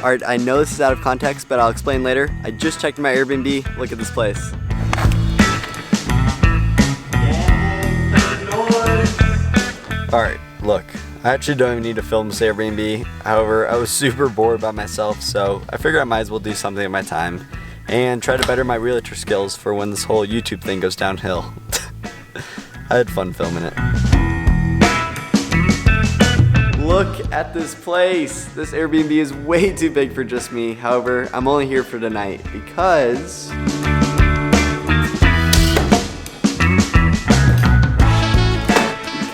Alright, I know this is out of context, but I'll explain later. I just checked my Airbnb. Look at this place. Alright, look. I actually don't even need to film this Airbnb. However, I was super bored by myself, so I figured I might as well do something with my time and try to better my realtor skills for when this whole YouTube thing goes downhill. I had fun filming it. Look at this place. This Airbnb is way too big for just me. However, I'm only here for tonight because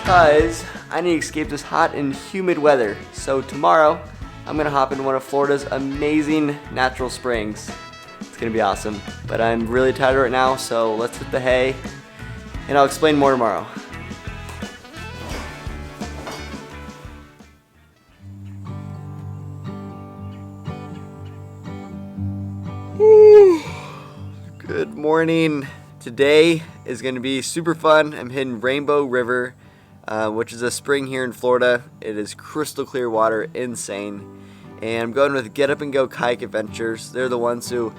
I need to escape this hot and humid weather. So tomorrow, I'm gonna hop into one of Florida's amazing natural springs. It's gonna be awesome. But I'm really tired right now, so let's hit the hay, and I'll explain more tomorrow. Good morning. Today is going to be super fun. I'm hitting Rainbow River, which is a spring here in Florida. It is crystal clear water, insane. And I'm going with Get Up and Go Kayak Adventures. They're the ones who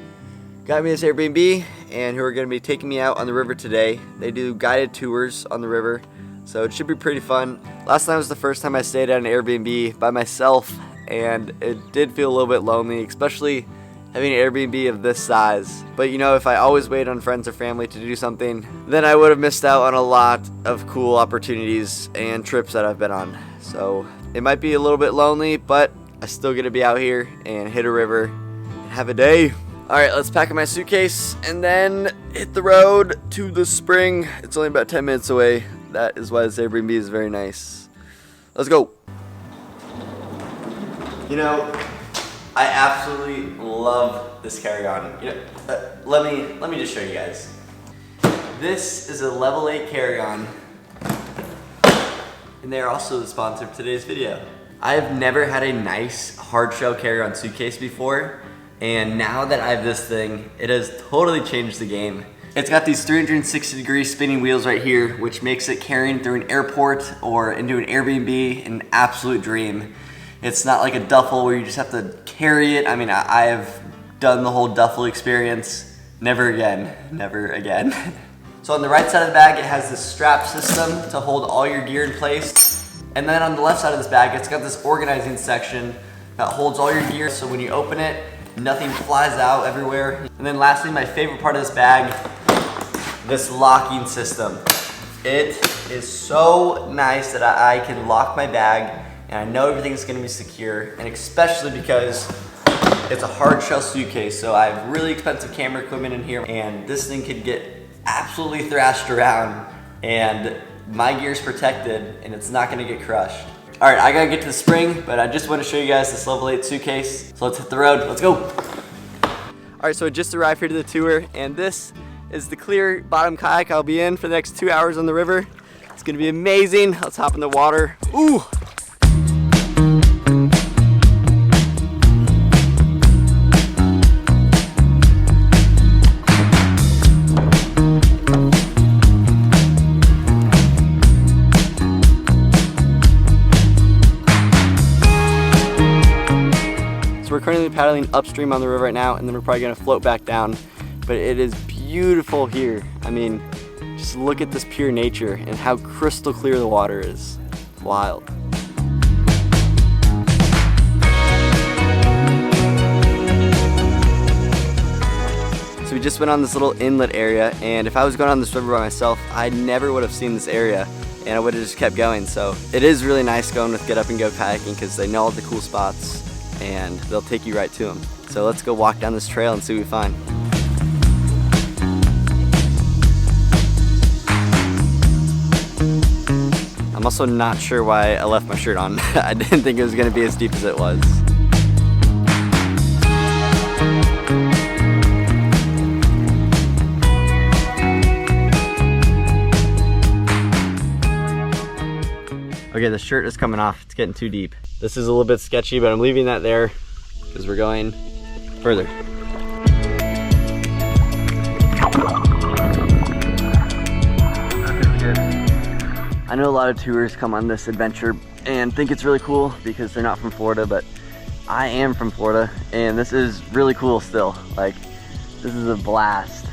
got me this Airbnb and who are going to be taking me out on the river today. They do guided tours on the river, so it should be pretty fun. Last night was the first time I stayed at an Airbnb by myself, and it did feel a little bit lonely, especially having an Airbnb of this size. But you know, if I always wait on friends or family to do something, then I would have missed out on a lot of cool opportunities and trips that I've been on. So it might be a little bit lonely, but I still get to be out here and hit a river and have a day. All right, let's pack up my suitcase and then hit the road to the spring. It's only about 10 minutes away. That is why this Airbnb is very nice. Let's go. You know, I absolutely love this carry-on. You know, let me just show you guys. This is a level 8 carry-on, and they are also the sponsor of today's video. I have never had a nice hard shell carry-on suitcase before, and now that I have this thing, it has totally changed the game. It's got these 360-degree spinning wheels right here, which makes it carrying through an airport or into an Airbnb an absolute dream. It's not like a duffel where you just have to carry it. I mean, I have done the whole duffel experience. Never again, never again. So on the right side of the bag, it has this strap system to hold all your gear in place. And then on the left side of this bag, it's got this organizing section that holds all your gear, so when you open it, nothing flies out everywhere. And then lastly, my favorite part of this bag, this locking system. It is so nice that I can lock my bag and I know everything's gonna be secure, and especially because it's a hard shell suitcase, so I have really expensive camera equipment in here, and this thing could get absolutely thrashed around, and my gear's protected, and it's not gonna get crushed. All right, I gotta get to the spring, but I just wanna show you guys this level 8 suitcase, so let's hit the road, let's go. All right, so I just arrived here to the tour, and this is the clear bottom kayak I'll be in for the next 2 hours on the river. It's gonna be amazing. Let's hop in the water. Ooh. We're currently paddling upstream on the river right now, and then we're probably gonna float back down. But it is beautiful here. I mean, just look at this pure nature and how crystal clear the water is. It's wild. So we just went on this little inlet area, and if I was going on this river by myself, I never would have seen this area, and I would have just kept going. So it is really nice going with Get Up and Go Kayaking because they know all the cool spots and they'll take you right to them. So let's go walk down this trail and see what we find. I'm also not sure why I left my shirt on. I didn't think it was gonna be as deep as it was. Okay, the shirt is coming off. It's getting too deep. This is a little bit sketchy, but I'm leaving that there because we're going further. I know a lot of tourists come on this adventure and think it's really cool because they're not from Florida, but I am from Florida, and this is really cool still. Like, this is a blast.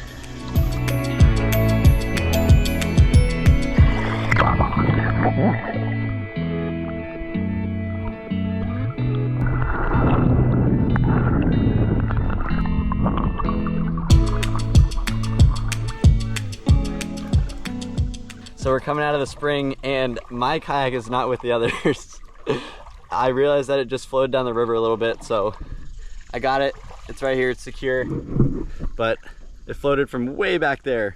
So we're coming out of the spring, and my kayak is not with the others. I realized that it just flowed down the river a little bit, so I got it. It's right here, it's secure. But it floated from way back there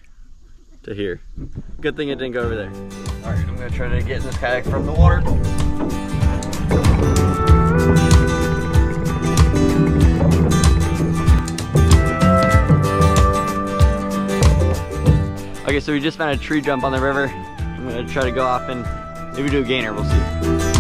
to here. Good thing it didn't go over there. All right, I'm gonna try to get in this kayak from the water. Okay, so we just found a tree jump on the river. I'm gonna try to go off and maybe do a gainer, we'll see.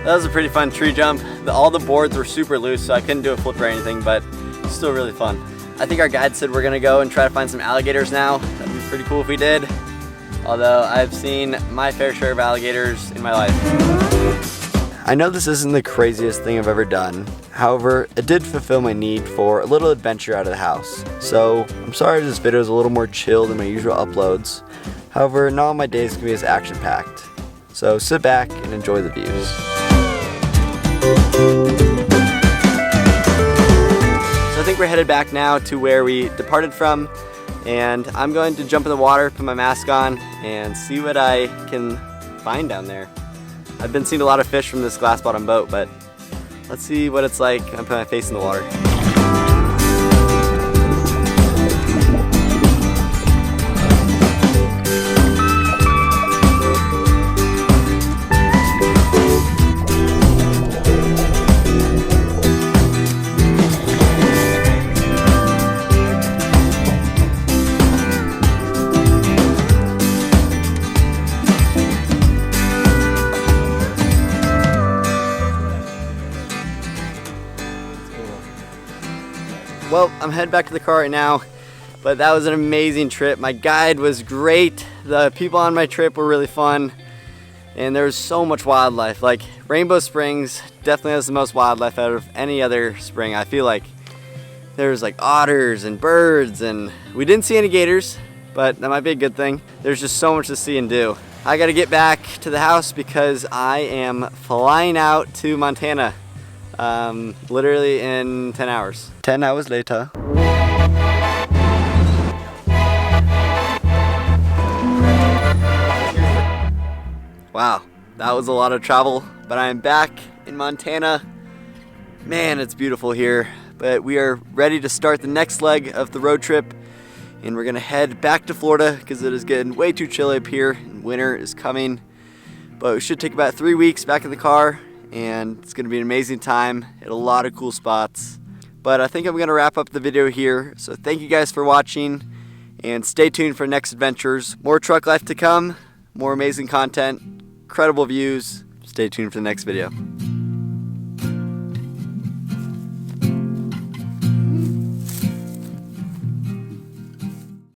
That was a pretty fun tree jump. All the boards were super loose, so I couldn't do a flip or anything, but it's still really fun. I think our guide said we're gonna go and try to find some alligators now. That'd be pretty cool if we did. Although I've seen my fair share of alligators in my life. I know this isn't the craziest thing I've ever done. However, it did fulfill my need for a little adventure out of the house. So I'm sorry this video is a little more chill than my usual uploads. However, not all my days can be as action-packed. So sit back and enjoy the views. So I think we're headed back now to where we departed from, and I'm going to jump in the water, put my mask on, and see what I can find down there. I've been seeing a lot of fish from this glass bottom boat, but let's see what it's like. I'm putting my face in the water. Well, I'm heading back to the car right now, but that was an amazing trip. My guide was great. The people on my trip were really fun, and there was so much wildlife. Like, Rainbow Springs definitely has the most wildlife out of any other spring. I feel like there's like otters and birds, and we didn't see any gators, but that might be a good thing. There's just so much to see and do. I gotta get back to the house because I am flying out to Montana. Literally in 10 hours. 10 hours later. Wow, that was a lot of travel, but I am back in Montana. Man, it's beautiful here, but we are ready to start the next leg of the road trip, and we're gonna head back to Florida because it is getting way too chilly up here and winter is coming. But we should take about 3 weeks back in the car, and it's gonna be an amazing time at a lot of cool spots. But I think I'm gonna wrap up the video here. So thank you guys for watching, and stay tuned for next adventures. More truck life to come, more amazing content, incredible views. Stay tuned for the next video.